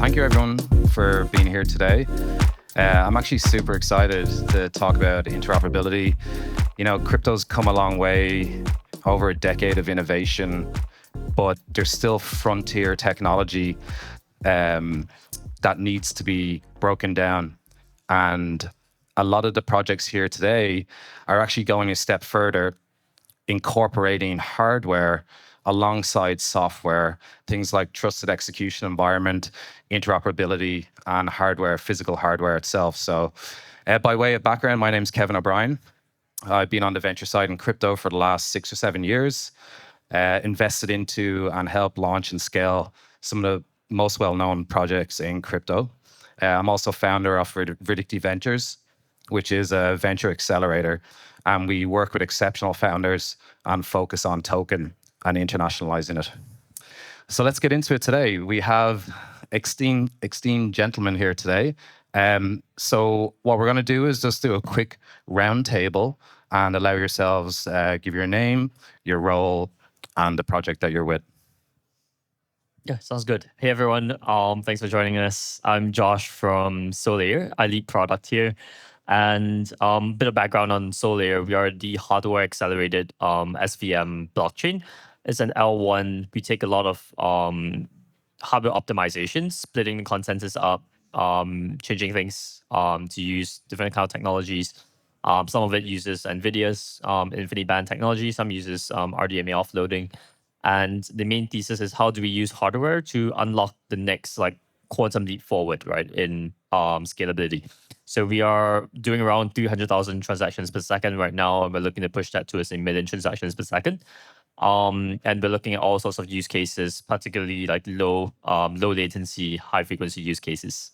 Thank you, everyone, for being here today. I'm actually super excited to talk about interoperability. You know, crypto's come a long way, over a decade of innovation, but there's still frontier technology that needs to be broken down. And a lot of the projects here today are actually going a step further, incorporating hardware alongside software, things like trusted execution environment, interoperability, and physical hardware itself. So by way of background, my name's Kevin O'Brien. I've been on the venture side in crypto for the last 6 or 7 years, invested into and helped launch and scale some of the most well-known projects in crypto. I'm also founder of Verdicti Ventures, which is a venture accelerator. And we work with exceptional founders and focus on token and internationalizing it. So let's get into it today. We have esteemed gentlemen here today. So what we're going to do is just do a quick round table and allow yourselves give your name, your role, and the project that you're with. Yeah, sounds good. Hey, everyone. Thanks for joining us. I'm Josh from Solaire. I lead product here. And a bit of background on Solaire. We are the hardware accelerated SVM blockchain. It's an L1. We take a lot of hardware optimization, splitting the consensus up, changing things to use different kind of technologies. Some of it uses NVIDIA's InfiniBand technology. Some uses RDMA offloading. And the main thesis is how do we use hardware to unlock the next quantum leap forward, right, in scalability. So we are doing around 300,000 transactions per second right now, and we're looking to push that to a million transactions per second. And we're looking at all sorts of use cases, particularly like low latency, high frequency use cases.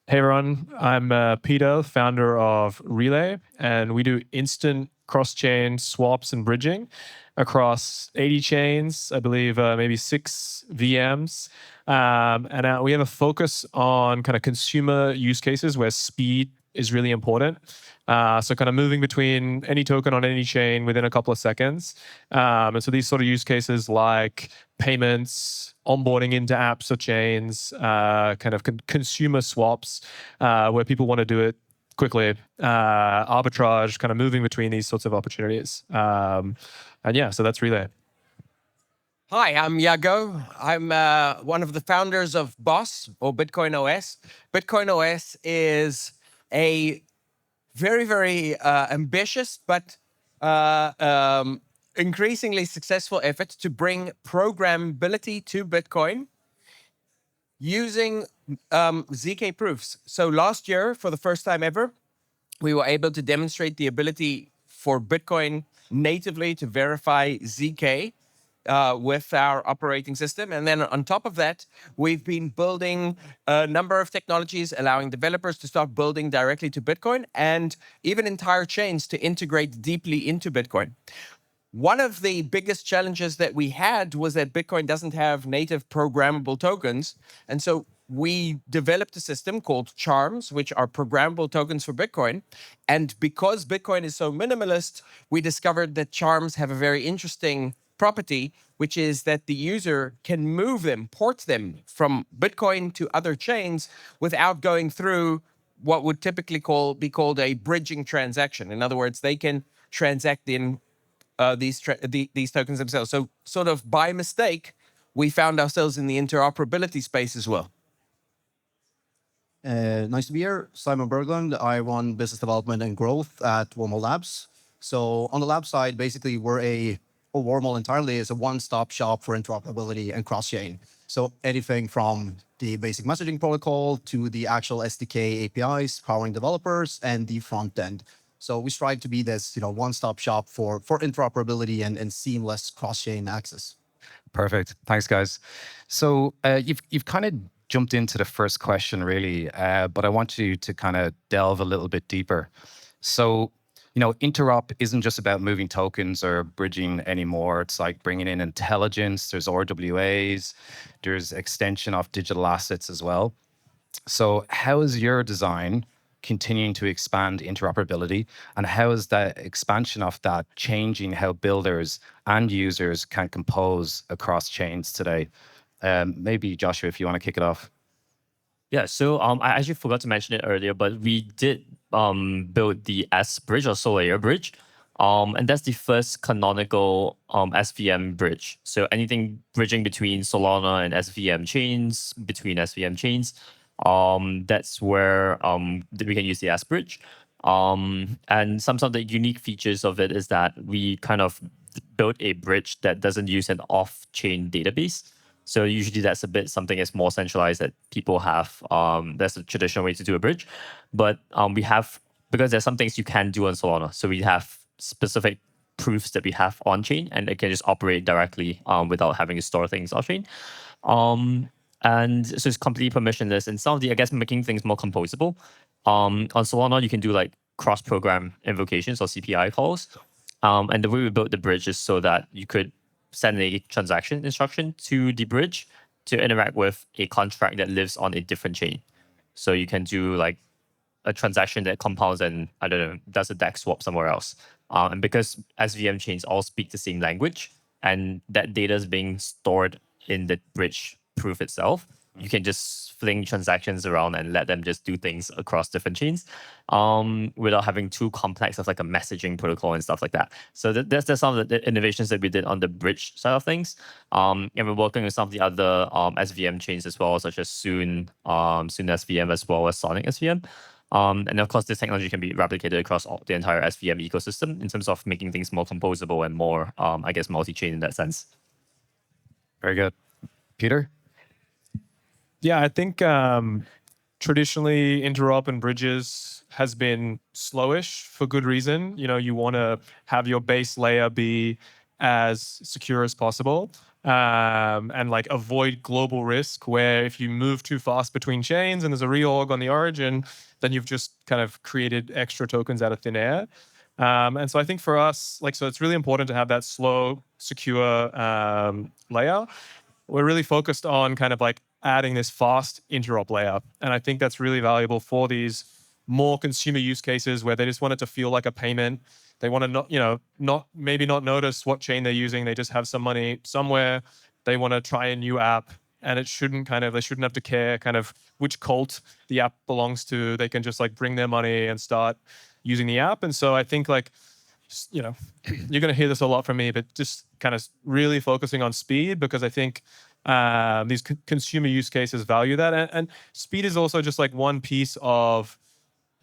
Hey everyone, I'm Peter, founder of Relay, and we do instant cross-chain swaps and bridging across 80 chains, I believe maybe 6 VMs. And we have a focus on kind of consumer use cases where speed is really important. So kind of moving between any token on any chain within a couple of seconds. And so these sort of use cases like payments, onboarding into apps or chains, kind of consumer swaps, where people want to do it quickly, arbitrage, kind of moving between these sorts of opportunities. And yeah, so that's Relay. Hi, I'm Yago. I'm one of the founders of BOSS, or Bitcoin OS. Bitcoin OS is a very, very ambitious but increasingly successful effort to bring programmability to Bitcoin using ZK proofs. So last year, for the first time ever, we were able to demonstrate the ability for Bitcoin natively to verify ZK with our operating system. And then on top of that, we've been building a number of technologies allowing developers to start building directly to Bitcoin and even entire chains to integrate deeply into Bitcoin. One of the biggest challenges that we had was that Bitcoin doesn't have native programmable tokens. And so we developed a system called Charms, which are programmable tokens for Bitcoin. And because Bitcoin is so minimalist, we discovered that Charms have a very interesting property, which is that the user can move them, port them from Bitcoin to other chains without going through what would typically be called a bridging transaction. In other words, they can transact in these tokens themselves. So sort of by mistake, we found ourselves in the interoperability space as well. Nice to be here. Simon Berglund. I run business development and growth at Wormhole Labs. So on the lab side, basically, Wormhole entirely is a one-stop shop for interoperability and cross-chain. So anything from the basic messaging protocol to the actual SDK APIs powering developers and the front end. So we strive to be this, one-stop shop for interoperability and seamless cross-chain access. Perfect. Thanks, guys. So you've kind of jumped into the first question, really, but I want you to kind of delve a little bit deeper. So, Interop isn't just about moving tokens or bridging anymore. It's like bringing in intelligence. There's RWAs. There's extension of digital assets as well. So how is your design continuing to expand interoperability, and how is that expansion of that changing how builders and users can compose across chains today? Maybe Joshua, if you want to kick it off. Yeah, so I actually forgot to mention it earlier, but we did build the S bridge or Solana bridge. And that's the first canonical SVM bridge. So anything bridging between Solana and SVM chains, between SVM chains, that's where we can use the S bridge. And some of the unique features of it is that we kind of built a bridge that doesn't use an off-chain database. So usually that's a bit something that's more centralized that people have. That's a traditional way to do a bridge. But we have, because there's some things you can do on Solana. So we have specific proofs that we have on chain and it can just operate directly without having to store things off chain. And so it's completely permissionless. And some of the, I guess, making things more composable. On Solana, you can do like cross-program invocations or CPI calls. And the way we built the bridge is so that you could send a transaction instruction to the bridge to interact with a contract that lives on a different chain. So you can do like a transaction that compounds and, I don't know, does a DEX swap somewhere else. And because SVM chains all speak the same language and that data is being stored in the bridge proof itself, you can just fling transactions around and let them just do things across different chains without having too complex of like a messaging protocol and stuff like that. So that's some of the innovations that we did on the bridge side of things. And we're working with some of the other SVM chains as well, such as Soon SVM as well as Sonic SVM. And of course, this technology can be replicated across the entire SVM ecosystem in terms of making things more composable and more, I guess, multi-chain in that sense. Very good. Peter? Yeah, I think traditionally interop and bridges has been slowish for good reason. You know, you want to have your base layer be as secure as possible and like avoid global risk where if you move too fast between chains and there's a reorg on the origin, then you've just kind of created extra tokens out of thin air. And so I think for us, like, so it's really important to have that slow, secure layer. We're really focused on kind of like adding this fast interop layer. And I think that's really valuable for these more consumer use cases where they just want it to feel like a payment. They want to not notice what chain they're using. They just have some money somewhere. They want to try a new app and they shouldn't have to care kind of which cult the app belongs to. They can just like bring their money and start using the app. And so I think like, you know, you're going to hear this a lot from me, but just kind of really focusing on speed because I think these consumer use cases value that. And speed is also just like one piece of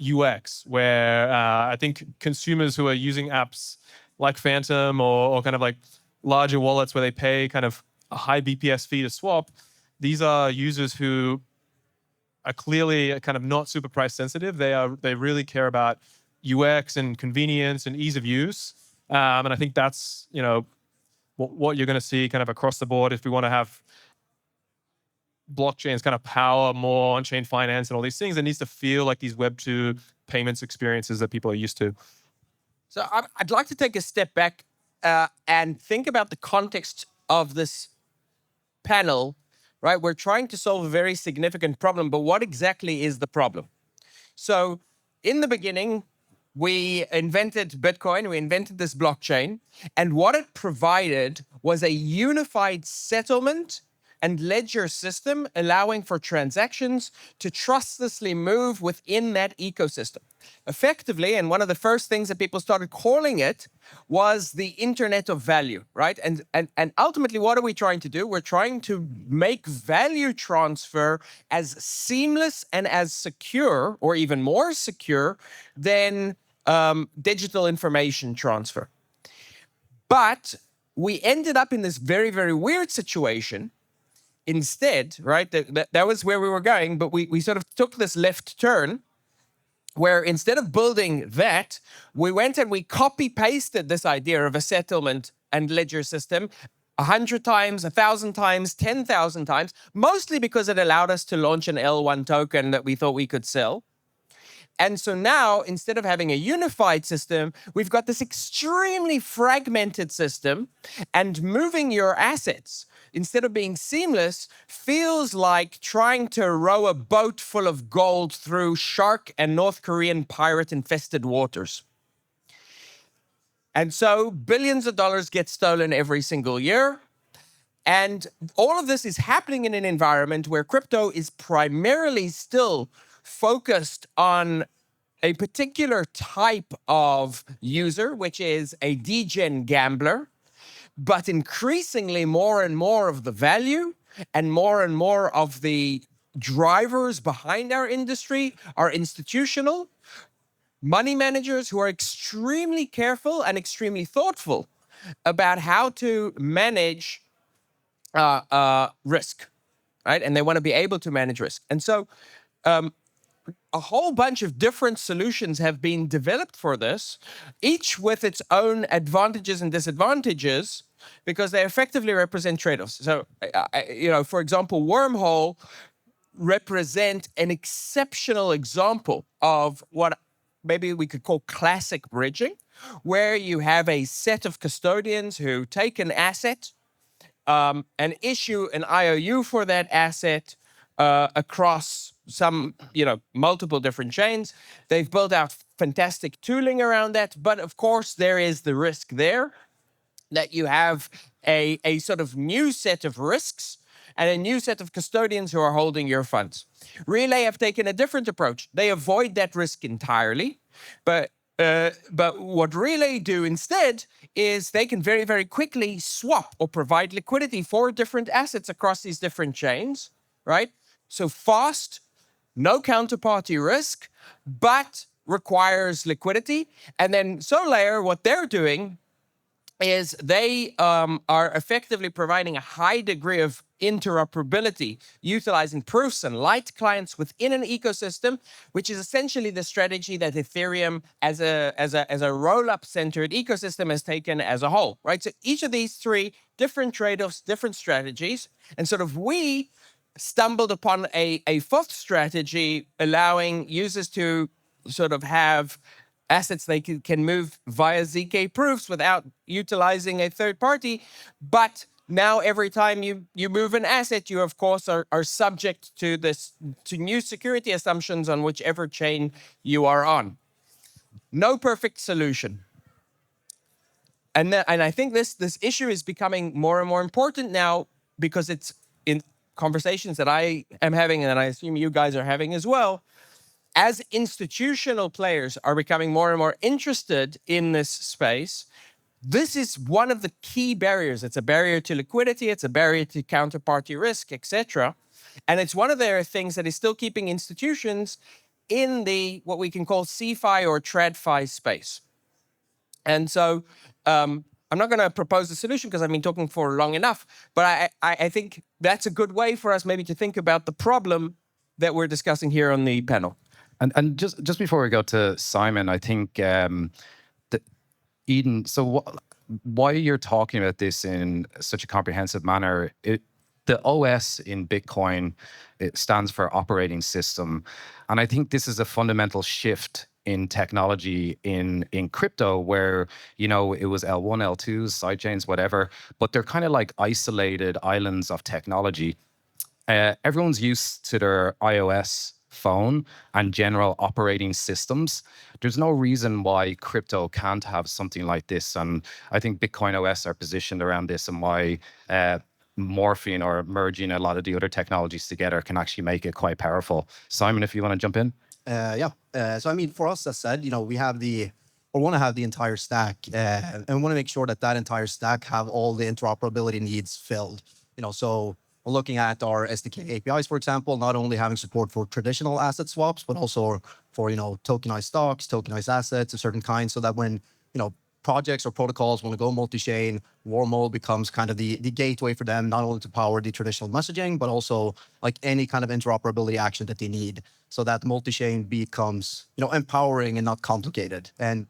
UX where I think consumers who are using apps like Phantom or kind of like larger wallets where they pay kind of a high BPS fee to swap, these are users who are clearly kind of not super price sensitive. They really care about UX and convenience and ease of use. And I think that's, you know, what you're going to see kind of across the board if we want to have blockchains kind of power more on-chain finance and all these things. It needs to feel like these Web2 payments experiences that people are used to. So I'd like to take a step back and think about the context of this panel, right? We're trying to solve a very significant problem, but what exactly is the problem? So in the beginning, we invented Bitcoin, we invented this blockchain, and what it provided was a unified settlement and ledger system allowing for transactions to trustlessly move within that ecosystem. Effectively, and one of the first things that people started calling it was the Internet of Value, right? And ultimately, what are we trying to do? We're trying to make value transfer as seamless and as secure, or even more secure, than digital information transfer. But we ended up in this very, very weird situation. Instead, right, that was where we were going, but we sort of took this left turn where instead of building that, we went and we copy-pasted this idea of a settlement and ledger system 100 times, 1,000 times, 10,000 times, mostly because it allowed us to launch an L1 token that we thought we could sell. And so now, instead of having a unified system, we've got this extremely fragmented system, and moving your assets, instead of being seamless, feels like trying to row a boat full of gold through shark and North Korean pirate-infested waters. And so billions of dollars get stolen every single year. And all of this is happening in an environment where crypto is primarily still focused on a particular type of user, which is a degen gambler, but increasingly more and more of the value and more of the drivers behind our industry are institutional money managers who are extremely careful and extremely thoughtful about how to manage risk, right? And they want to be able to manage risk. And so a whole bunch of different solutions have been developed for this, each with its own advantages and disadvantages, because they effectively represent trade-offs. So, for example, Wormhole represent an exceptional example of what maybe we could call classic bridging, where you have a set of custodians who take an asset and issue an IOU for that asset across some, multiple different chains. They've built out fantastic tooling around that, but of course there is the risk there that you have a sort of new set of risks and a new set of custodians who are holding your funds. Relay have taken a different approach. They avoid that risk entirely, but what Relay do instead is they can very, very quickly swap or provide liquidity for different assets across these different chains, right? So fast, no counterparty risk, but requires liquidity. And then Solaire, what they're doing is they are effectively providing a high degree of interoperability, utilizing proofs and light clients within an ecosystem, which is essentially the strategy that Ethereum as a roll-up centered ecosystem has taken as a whole, right? So each of these three different trade-offs, different strategies, and sort of we stumbled upon a fourth strategy, allowing users to sort of have assets they can move via ZK proofs without utilizing a third party. But now every time you move an asset, you of course are subject to new security assumptions on whichever chain you are on. No perfect solution. And I think this issue is becoming more and more important now, because it's in conversations that I am having, and I assume you guys are having as well. As institutional players are becoming more and more interested in this space, this is one of the key barriers. It's a barrier to liquidity, it's a barrier to counterparty risk, etc. And it's one of the things that is still keeping institutions in the what we can call CeFi or TradFi space. And so I'm not going to propose a solution because I've been talking for long enough, but I think that's a good way for us maybe to think about the problem that we're discussing here on the panel. And just before we go to Simon, I think Eden, so why you're talking about this in such a comprehensive manner, the OS in Bitcoin, it stands for operating system. And I think this is a fundamental shift in technology in crypto, where, it was L1, L2s, sidechains, whatever, but they're kind of like isolated islands of technology. Everyone's used to their iOS phone and general operating systems. There's no reason why crypto can't have something like this. And I think Bitcoin OS are positioned around this, and why morphing or merging a lot of the other technologies together can actually make it quite powerful. Simon, if you want to jump in. So I mean, for us, as said, we want to have the entire stack, and want to make sure that entire stack have all the interoperability needs filled. So we're looking at our SDK APIs, for example, not only having support for traditional asset swaps, but also for tokenized stocks, tokenized assets of certain kinds, so that when projects or protocols want to go multi-chain, Wormhole becomes kind of the gateway for them, not only to power the traditional messaging, but also like any kind of interoperability action that they need, so that multi-chain becomes empowering and not complicated. And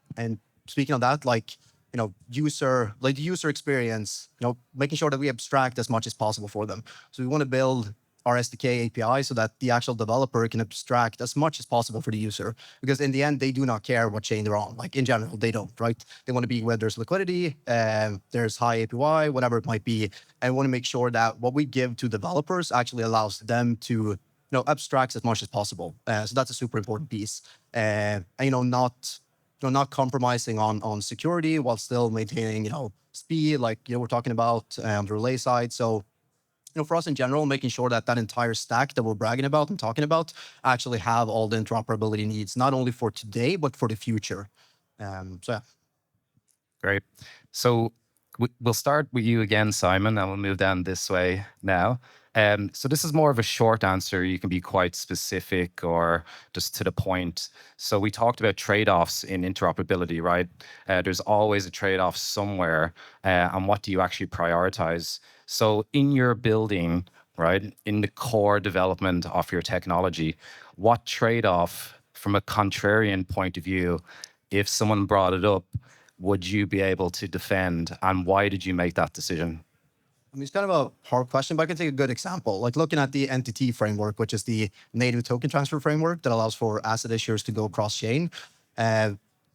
speaking of that, the user experience, making sure that we abstract as much as possible for them. So we want to build our SDK API so that the actual developer can abstract as much as possible for the user, because in the end, they do not care what chain they're on. Like in general, they don't, right? They want to be where there's liquidity, there's high APY, whatever it might be. And we want to make sure that what we give to developers actually allows them to abstract as much as possible. So that's a super important piece. And not compromising on security while still maintaining, speed, like we're talking about on the relay side. So for us in general, making sure that that entire stack that we're bragging about and talking about actually have all the interoperability needs, not only for today, but for the future. So yeah. Great. So we'll start with you again, Simon, and we'll move down this way now. So this is more of a short answer. You can be quite specific or just to the point. So we talked about trade-offs in interoperability, right? There's always a trade-off somewhere. And what do you actually prioritize? So in your building, right, in the core development of your technology, what trade-off from a contrarian point of view, if someone brought it up, would you be able to defend, and why did you make that decision? I mean, it's kind of a hard question, but I can take a good example. Like looking at the NTT framework, which is the native token transfer framework that allows for asset issuers to go cross-chain.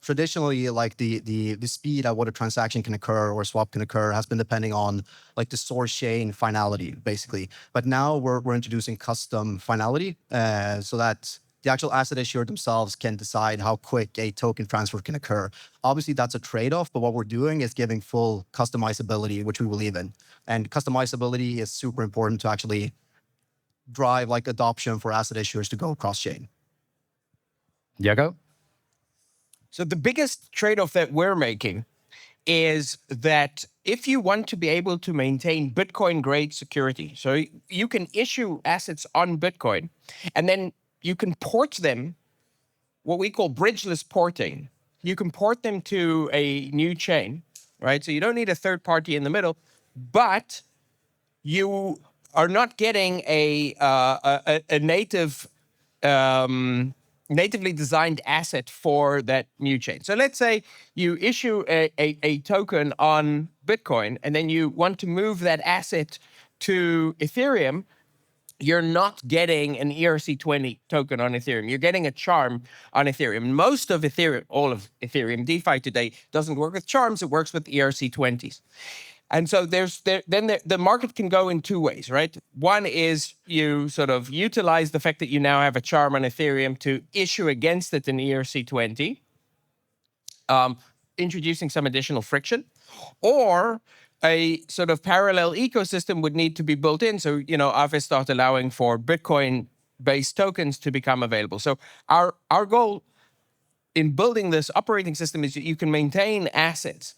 Traditionally, like the speed at what a transaction can occur or a swap can occur has been depending on like the source chain finality, basically. But now we're introducing custom finality so that the actual asset issuer themselves can decide how quick a token transfer can occur. Obviously, that's a trade-off, but what we're doing is giving full customizability, which we believe in. And customizability is super important to actually drive like adoption for asset issuers to go cross-chain. Diego? So the biggest trade-off that we're making is that if you want to be able to maintain Bitcoin-grade security, so you can issue assets on Bitcoin, and then you can port them, what we call bridgeless porting. You can port them to a new chain, right? So you don't need a third party in the middle, but you are not getting a native, natively designed asset for that new chain. So let's say you issue a token on Bitcoin, and then you want to move that asset to Ethereum. You're not getting an ERC20 token on Ethereum. You're getting a charm on Ethereum. Most of Ethereum, all of Ethereum DeFi today doesn't work with charms. It works with ERC20s. And so the market can go in two ways, right? One is you sort of utilize the fact that you now have a charm on Ethereum to issue against it an ERC20, introducing some additional friction, or a sort of parallel ecosystem would need to be built in. So, Aave start allowing for Bitcoin-based tokens to become available. So our goal in building this operating system is that you can maintain assets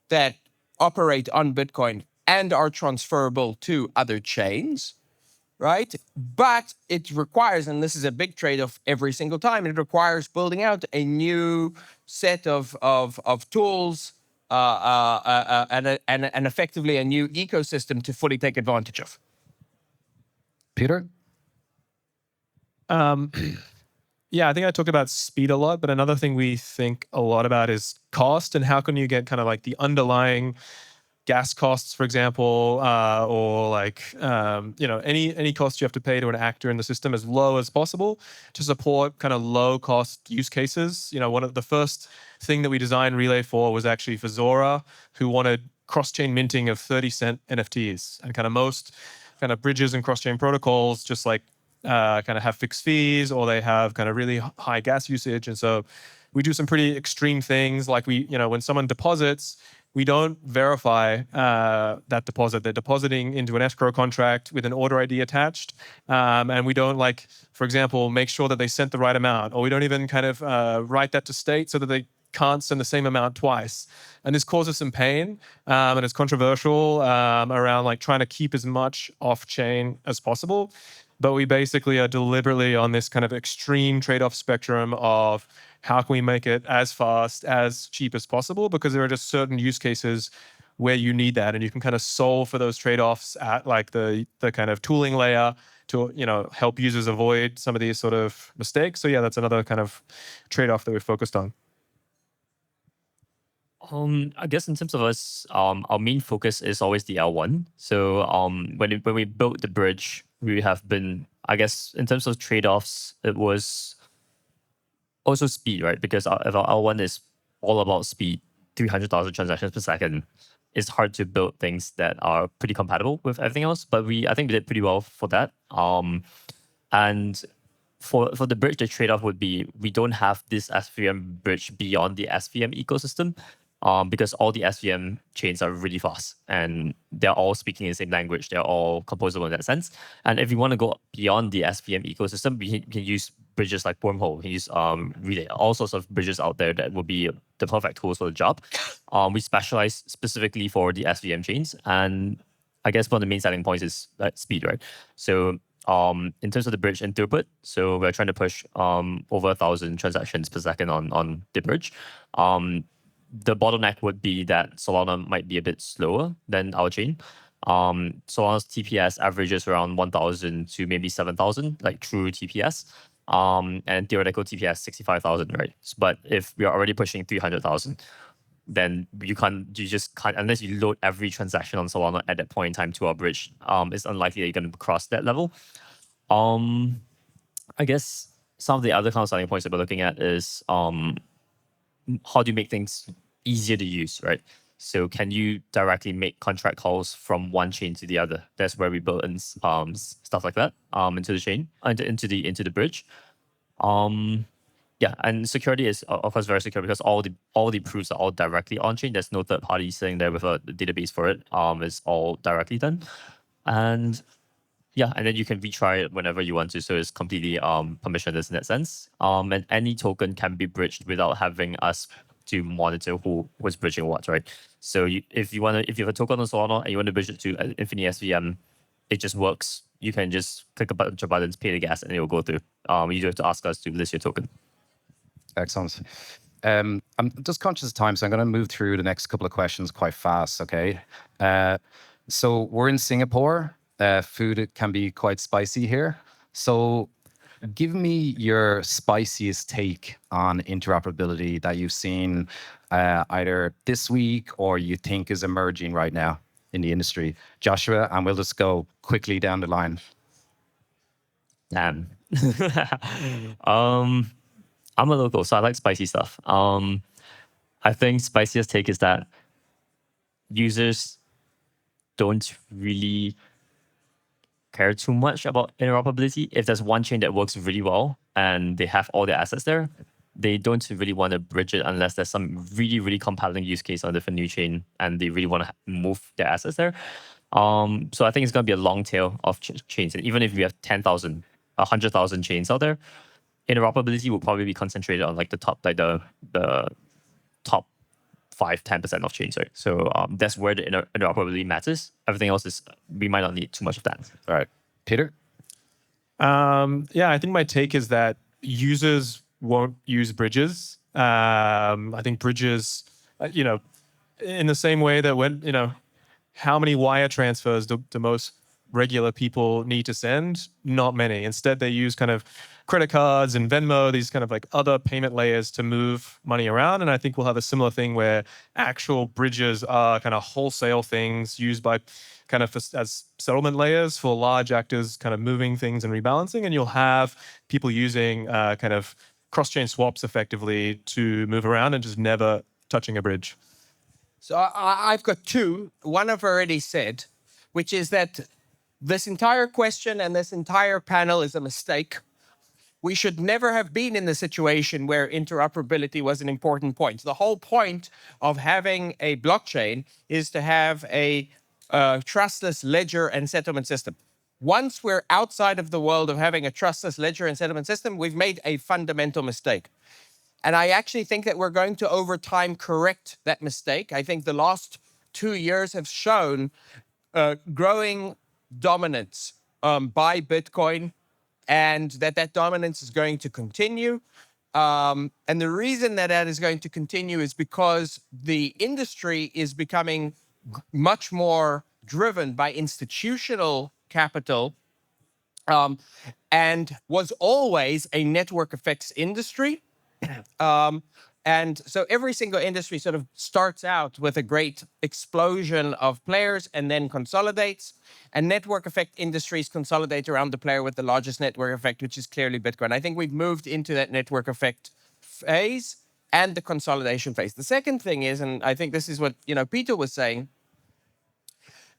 that operate on Bitcoin and are transferable to other chains, right? But it requires, and this is a big trade-off every single time, it requires building out a new set of tools, and effectively a new ecosystem to fully take advantage of. Peter? Yeah, I think I talked about speed a lot, but another thing we think a lot about is cost and how can you get kind of like the underlying gas costs, for example, or like any cost you have to pay to an actor in the system as low as possible to support kind of low cost use cases. One of the first thing that we designed Relay for was actually for Zora, who wanted cross-chain minting of 30-cent NFTs, and kind of most kind of bridges and cross-chain protocols just like kind of have fixed fees, or they have kind of really high gas usage. And so we do some pretty extreme things, like when someone deposits, we don't verify that deposit. They're depositing into an escrow contract with an order ID attached. And we don't, like, for example, make sure that they sent the right amount, or we don't even kind of write that to state so that they can't send the same amount twice. And this causes some pain, and it's controversial around like trying to keep as much off-chain as possible. But we basically are deliberately on this kind of extreme trade-off spectrum of how can we make it as fast, as cheap as possible, because there are just certain use cases where you need that, and you can kind of solve for those trade-offs at like the kind of tooling layer to help users avoid some of these sort of mistakes. So yeah, that's another kind of trade-off that we're focused on. I guess in terms of us, our main focus is always the L1. So when we built the bridge, we have been, I guess, in terms of trade-offs, it was also speed, right? Because if our L1 is all about speed, 300,000 transactions per second, it's hard to build things that are pretty compatible with everything else. But I think we did pretty well for that. And for the bridge, the trade-off would be we don't have this SVM bridge beyond the SVM ecosystem. because all the SVM chains are really fast and they're all speaking the same language. They're all composable in that sense. And if you want to go beyond the SVM ecosystem, we can use bridges like Wormhole, we can use Relay, all sorts of bridges out there that will be the perfect tools for the job. We specialize specifically for the SVM chains. And I guess one of the main selling points is speed, right? So in terms of the bridge and throughput, so we're trying to push over 1,000 transactions per second on the bridge. The bottleneck would be that Solana might be a bit slower than our chain. Solana's TPS averages around 1,000 to maybe 7,000, like true TPS. And theoretical TPS 65,000, right? But if we are already pushing 300,000, then you just can't, unless you load every transaction on Solana at that point in time to our bridge, it's unlikely that you're going to cross that level. I guess some of the other kind of selling points that we're looking at is how do you make things easier to use, right? So can you directly make contract calls from one chain to the other? That's where we build in stuff like that into the chain, into the bridge. Yeah, and security is of course very secure because all the proofs are all directly on chain. There's no third party sitting there with a database for it. It's all directly done, and yeah, and then you can retry it whenever you want to. So it's completely permissionless in that sense. And any token can be bridged without having us to monitor who was bridging what, right? So if you have a token on Solana and you want to bridge it to Infinity SVM, it just works. You can just click a bunch of buttons, pay the gas, and it will go through. You don't have to ask us to list your token. Excellent. I'm just conscious of time, so I'm going to move through the next couple of questions quite fast, okay? So we're in Singapore. Food can be quite spicy here. So give me your spiciest take on interoperability that you've seen either this week or you think is emerging right now in the industry. Joshua, and we'll just go quickly down the line. I'm a local, so I like spicy stuff. I think spiciest take is that users don't really care too much about interoperability. If there's one chain that works really well and they have all their assets there, they don't really want to bridge it unless there's some really, really compelling use case on a different new chain and they really want to move their assets there. So I think it's going to be a long tail of chains. And even if we have 10,000, 100,000 chains out there, interoperability will probably be concentrated on like the top 5-10% of chains, right? So that's where the interoperability matters. Everything else is, we might not need too much of that. All right. Peter? Yeah, I think my take is that users won't use bridges. I think bridges, in the same way that when, how many wire transfers do most regular people need to send? Not many. Instead, they use kind of credit cards and Venmo, these kind of like other payment layers to move money around. And I think we'll have a similar thing where actual bridges are kind of wholesale things used by kind of as settlement layers for large actors kind of moving things and rebalancing. And you'll have people using kind of cross-chain swaps effectively to move around and just never touching a bridge. So I've got two. One I've already said, which is that this entire question and this entire panel is a mistake. We should never have been in the situation where interoperability was an important point. The whole point of having a blockchain is to have a trustless ledger and settlement system. Once we're outside of the world of having a trustless ledger and settlement system, we've made a fundamental mistake. And I actually think that we're going to, over time, correct that mistake. I think the last 2 years have shown growing dominance by Bitcoin, and that dominance is going to continue. And the reason that is going to continue is because the industry is becoming much more driven by institutional capital and was always a network effects industry. And so every single industry sort of starts out with a great explosion of players and then consolidates. And network effect industries consolidate around the player with the largest network effect, which is clearly Bitcoin. I think we've moved into that network effect phase and the consolidation phase. The second thing is, and I think this is what Peter was saying,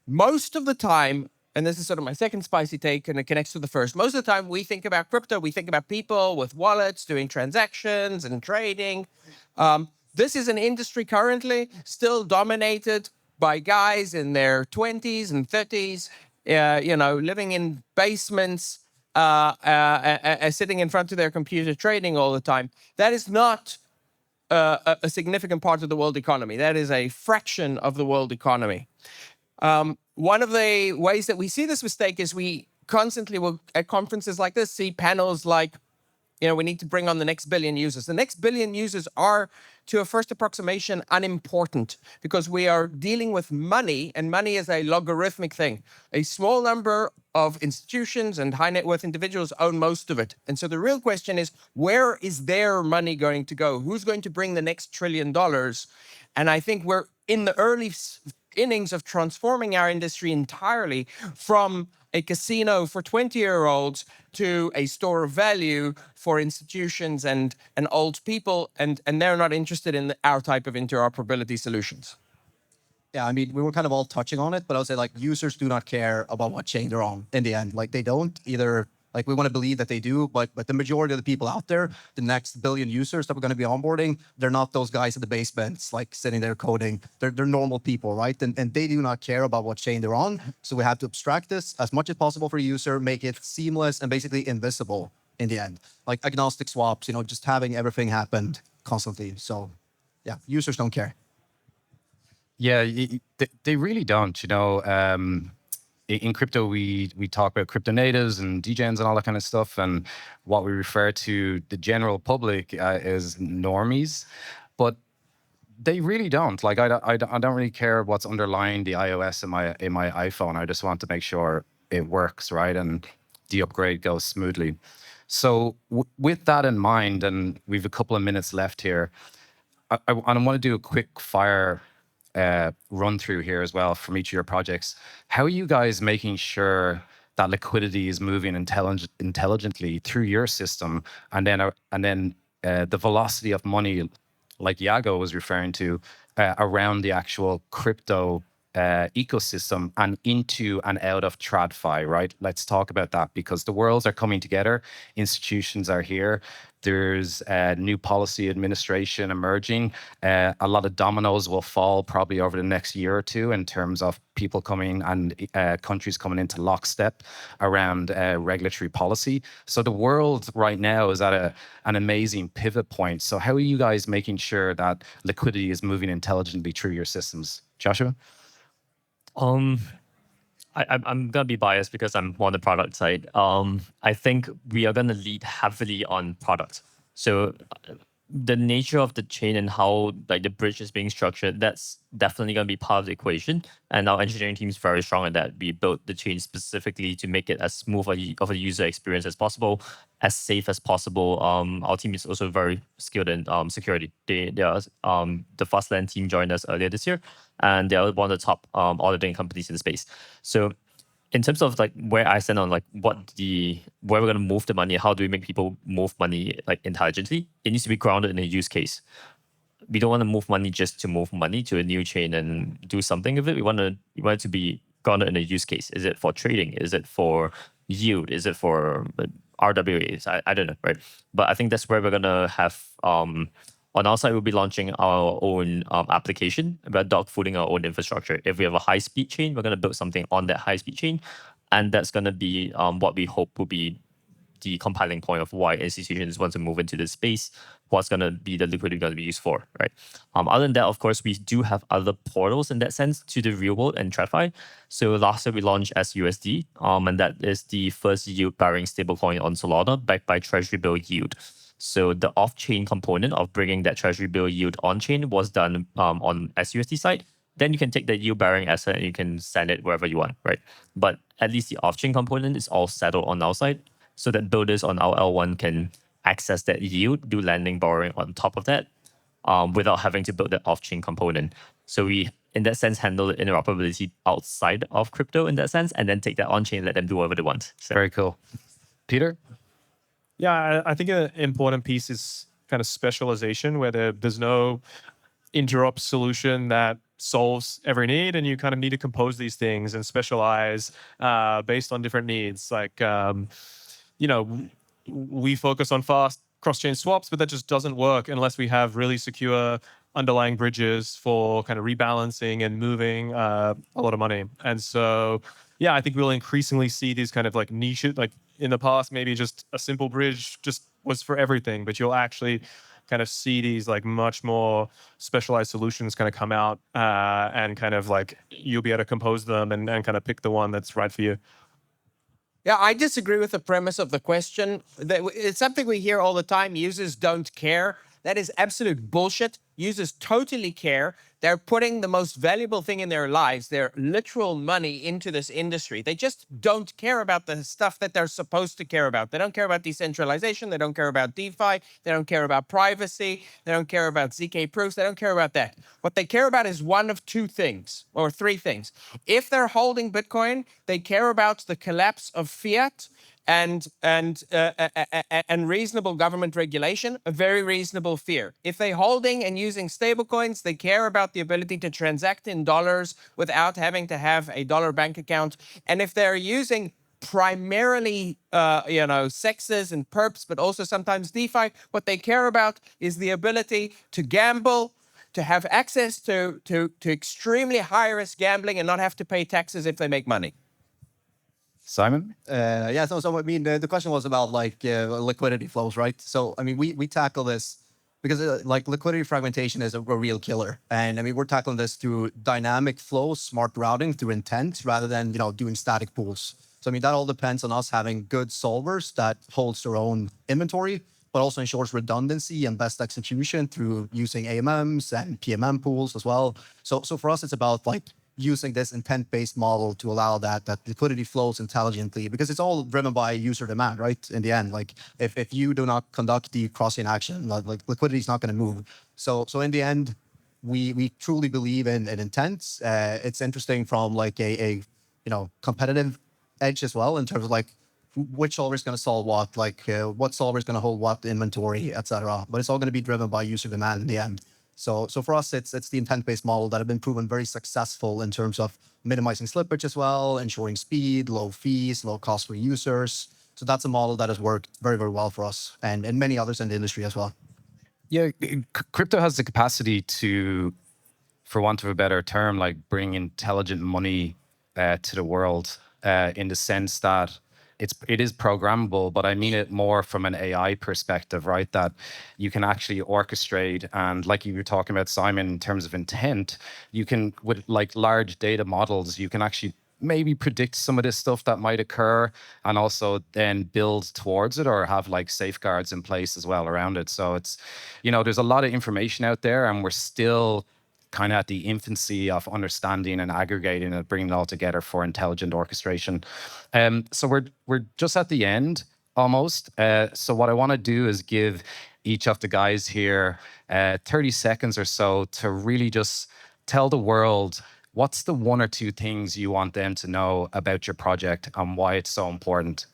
most of the time, and this is sort of my second spicy take, and it connects to the first. Most of the time, we think about crypto, we think about people with wallets doing transactions and trading. This is an industry currently still dominated by guys in their 20s and 30s, living in basements, sitting in front of their computer trading all the time. That is not a significant part of the world economy. That is a fraction of the world economy. One of the ways that we see this mistake is we constantly will, at conferences like this, see panels like, we need to bring on the next billion users. The next billion users are, to a first approximation, unimportant because we are dealing with money, and money is a logarithmic thing. A small number of institutions and high net worth individuals own most of it. And so the real question is, where is their money going to go? Who's going to bring the next $1 trillion? And I think we're in the early innings of transforming our industry entirely from a casino for 20-year-olds to a store of value for institutions and old people, and they're not interested in our type of interoperability solutions. Yeah, I mean, we were kind of all touching on it, but I would say like users do not care about what chain they're on in the end. Like they don't either. Like we want to believe that they do, but the majority of the people out there, the next billion users that we're going to be onboarding, they're not those guys in the basements like sitting there coding. They're normal people, right? And they do not care about what chain they're on. So we have to abstract this as much as possible for the user, make it seamless and basically invisible in the end. Like agnostic swaps, just having everything happen constantly. So yeah, users don't care. Yeah, they really don't. In crypto, we talk about crypto natives and degens and all that kind of stuff, and what we refer to the general public is normies, but they really don't. Like I don't really care what's underlying the iOS in my iPhone. I just want to make sure it works right and the upgrade goes smoothly. So with that in mind, and we've a couple of minutes left here, I want to do a quick fire run through here as well from each of your projects. How are you guys making sure that liquidity is moving intelligently through your system, and then the velocity of money, like Yago was referring to, around the actual crypto ecosystem and into and out of TradFi, right? Let's talk about that because the worlds are coming together. Institutions are here. There's new policy administration emerging. A lot of dominoes will fall probably over the next year or two in terms of people coming and countries coming into lockstep around regulatory policy. So the world right now is at an amazing pivot point. So how are you guys making sure that liquidity is moving intelligently through your systems? Joshua? I'm gonna be biased because I'm on the product side. I think we are gonna lead heavily on product. So the nature of the chain and how like the bridge is being structured, that's definitely gonna be part of the equation. And our engineering team is very strong at that. We built the chain specifically to make it as smooth of a user experience as possible, as safe as possible. Our team is also very skilled in security. They are the Fastland team joined us earlier this year, and they are one of the top auditing companies in the space. So in terms of like where I stand on like where we're gonna move the money, how do we make people move money like intelligently? It needs to be grounded in a use case. We don't want to move money just to move money to a new chain and do something with it. We want it to be grounded in a use case. Is it for trading? Is it for yield? Is it for RWAs? I don't know, right? But I think that's where we're gonna have on our side, we'll be launching our own application. We're dogfooding our own infrastructure. If we have a high-speed chain, we're going to build something on that high-speed chain. And that's going to be what we hope will be the compiling point of why institutions want to move into this space, what's going to be the liquidity going to be used for, right? Other than that, of course, we do have other portals in that sense to the real world and TradFi. So last year, we launched SUSD, and that is the first yield-bearing stablecoin on Solana backed by Treasury bill yield. So the off-chain component of bringing that treasury bill yield on-chain was done on SUSD side. Then you can take the yield-bearing asset and you can send it wherever you want, right? But at least the off-chain component is all settled on our side so that builders on our L1 can access that yield, do lending, borrowing on top of that without having to build that off-chain component. So we, in that sense, handle the interoperability outside of crypto in that sense, and then take that on-chain, let them do whatever they want. So. Very cool. Peter? Yeah, I think an important piece is kind of specialization, where there's no interop solution that solves every need, and you kind of need to compose these things and specialize based on different needs. Like, we focus on fast cross-chain swaps, but that just doesn't work unless we have really secure underlying bridges for kind of rebalancing and moving a lot of money. And so, yeah, I think we'll increasingly see these kind of like niches. Like in the past, maybe just a simple bridge just was for everything, but you'll actually kind of see these like much more specialized solutions kind of come out, and kind of like you'll be able to compose them and kind of pick the one that's right for you. Yeah, I disagree with the premise of the question. It's something we hear all the time. Users don't care. That is absolute bullshit. Users totally care. They're putting the most valuable thing in their lives, their literal money, into this industry. They just don't care about the stuff that they're supposed to care about. They don't care about decentralization. They don't care about DeFi. They don't care about privacy. They don't care about ZK proofs. They don't care about that. What they care about is one of two things, or three things. If they're holding Bitcoin, they care about the collapse of fiat and reasonable government regulation, a very reasonable fear. If they're holding and using stablecoins, they care about the ability to transact in dollars without having to have a dollar bank account. And if they're using primarily, sexes and perps, but also sometimes DeFi, what they care about is the ability to gamble, to have access to extremely high-risk gambling and not have to pay taxes if they make money. Simon? Yeah, so I mean, the question was about like liquidity flows, right? So I mean, we tackle this because like liquidity fragmentation is a real killer, and I mean we're tackling this through dynamic flows, smart routing, through intent, rather than doing static pools. So I mean that all depends on us having good solvers that holds their own inventory, but also ensures redundancy and best execution through using AMMs and PMM pools as well. So for us, it's about like using this intent-based model to allow that liquidity flows intelligently, because it's all driven by user demand, right? In the end, like if you do not conduct the cross-chain action, like liquidity is not going to move. So in the end, we truly believe in intent. It's interesting from like a competitive edge as well, in terms of like which solver is going to solve what, like what solver is going to hold what inventory, etc. But it's all going to be driven by user demand in the end. So for us, it's the intent-based model that have been proven very successful in terms of minimizing slippage as well, ensuring speed, low fees, low cost for users. So that's a model that has worked very, very well for us and many others in the industry as well. Yeah, crypto has the capacity to, for want of a better term, like bring intelligent money to the world, in the sense that it is programmable, but I mean it more from an AI perspective, right? That you can actually orchestrate, and like you were talking about, Simon, in terms of intent, you can, with like large data models, you can actually maybe predict some of this stuff that might occur, and also then build towards it, or have like safeguards in place as well around it. So it's, there's a lot of information out there, and we're still kind of at the infancy of understanding and aggregating and bringing it all together for intelligent orchestration. So we're just at the end almost. So what I want to do is give each of the guys here 30 seconds or so to really just tell the world what's the one or two things you want them to know about your project and why it's so important.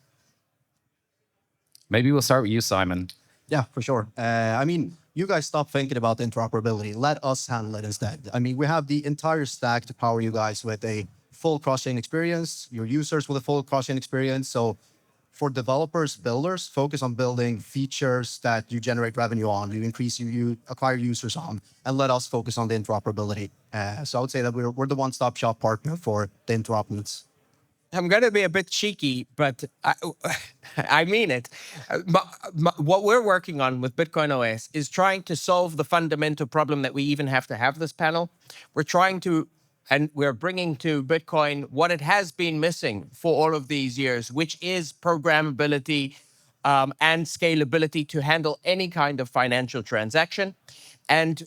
Maybe we'll start with you, Simon. Yeah, for sure. I mean, you guys stop thinking about interoperability. Let us handle it instead. I mean, we have the entire stack to power you guys with a full cross-chain experience, your users with a full cross-chain experience. So for developers, builders, focus on building features that you generate revenue on, you acquire users on, and let us focus on the interoperability. So I would say that we're the one-stop shop partner for the interop needs. I'm going to be a bit cheeky, but I mean it. What we're working on with Bitcoin OS is trying to solve the fundamental problem that we even have to have this panel. We're trying to, and we're bringing to Bitcoin what it has been missing for all of these years, which is programmability and scalability to handle any kind of financial transaction. And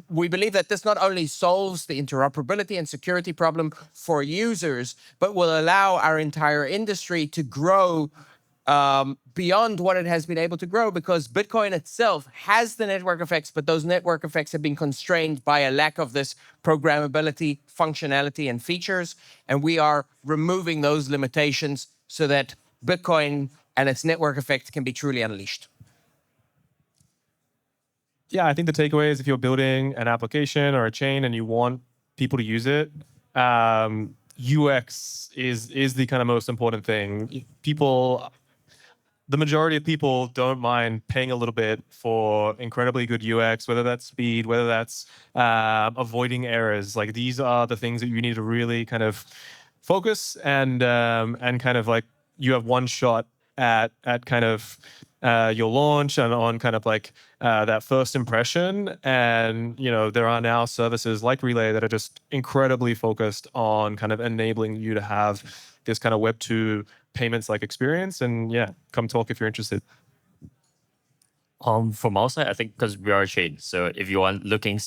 we believe that this not only solves the interoperability and security problem for users, but will allow our entire industry to grow beyond what it has been able to grow, because Bitcoin itself has the network effects, but those network effects have been constrained by a lack of this programmability, functionality, and features. And we are removing those limitations so that Bitcoin and its network effects can be truly unleashed. Yeah, I think the takeaway is if you're building an application or a chain and you want people to use it, UX is the kind of most important thing. People, the majority of people don't mind paying a little bit for incredibly good UX, whether that's speed, whether that's avoiding errors. Like these are the things that you need to really kind of focus and kind of like you have one shot at kind of your launch and on kind of like that first impression. And there are now services like Relay that are just incredibly focused on kind of enabling you to have this kind of Web 2 payments like experience. And yeah, come talk if you're interested. From our side, I think because we are a chain, so if you are looking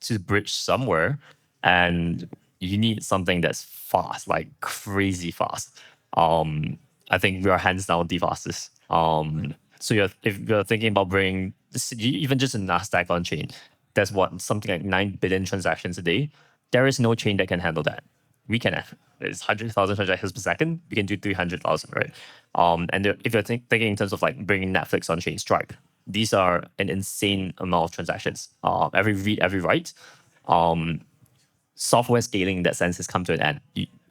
to bridge somewhere and you need something that's fast, like crazy fast, I think we are hands down the fastest. So if you're thinking about bringing even just a Nasdaq on chain, that's what something like 9 billion transactions a day. There is no chain that can handle that. We can have it's 100,000 transactions per second. We can do 300,000, right? If you're thinking in terms of like bringing Netflix on chain, Stripe, these are an insane amount of transactions. Every read, every write. Software scaling in that sense has come to an end.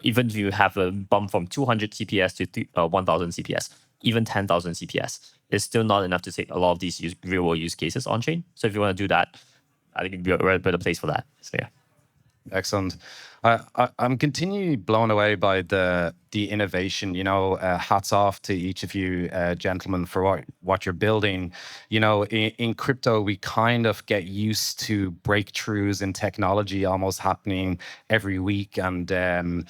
Even if you have a bump from 200 CPS to 1,000 CPS, even 10,000 CPS, it's still not enough to take a lot of these real-world use cases on chain. So if you want to do that, I think we're a better place for that. So yeah. Excellent. I'm continually blown away by the innovation. Hats off to each of you gentlemen for what you're building. In crypto, we kind of get used to breakthroughs in technology almost happening every week, and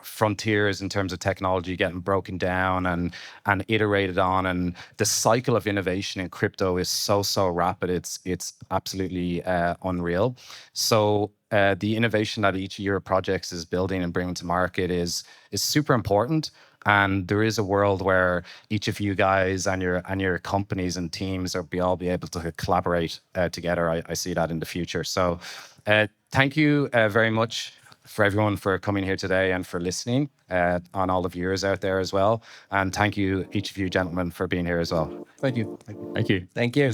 frontiers in terms of technology getting broken down and iterated on, and the cycle of innovation in crypto is so rapid. It's absolutely unreal. So the innovation that each of your projects is building and bringing to market is super important. And there is a world where each of you guys and your companies and teams all be able to collaborate together. I see that in the future. So thank you very much for everyone for coming here today and for listening, on all the viewers out there as well. And thank you, each of you gentlemen, for being here as well. Thank you. Thank you. Thank you.